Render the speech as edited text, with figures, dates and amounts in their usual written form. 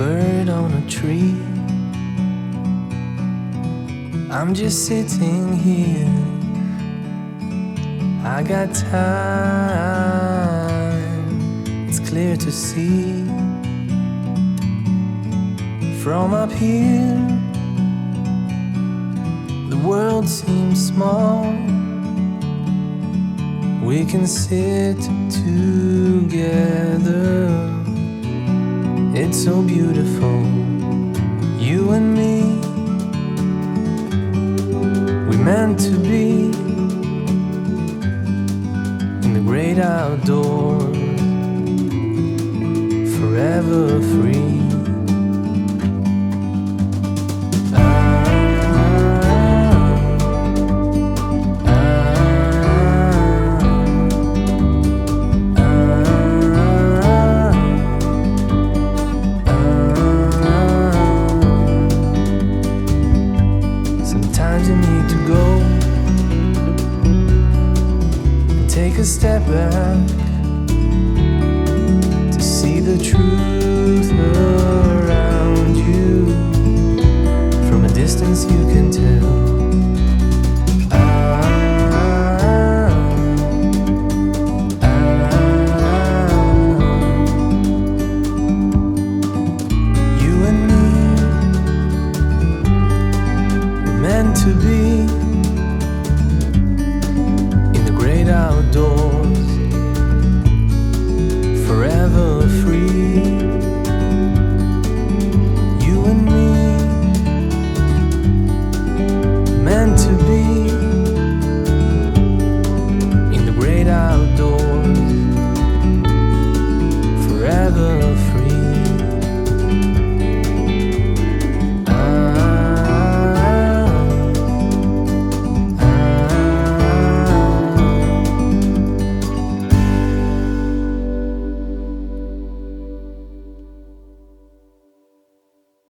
bird on a tree. I'm just sitting here. I got time, it's clear to see. From up here, the world seems small. We can sit together. It's so beautiful, you and me. We meant to be in the great outdoors, forever free. Take a step back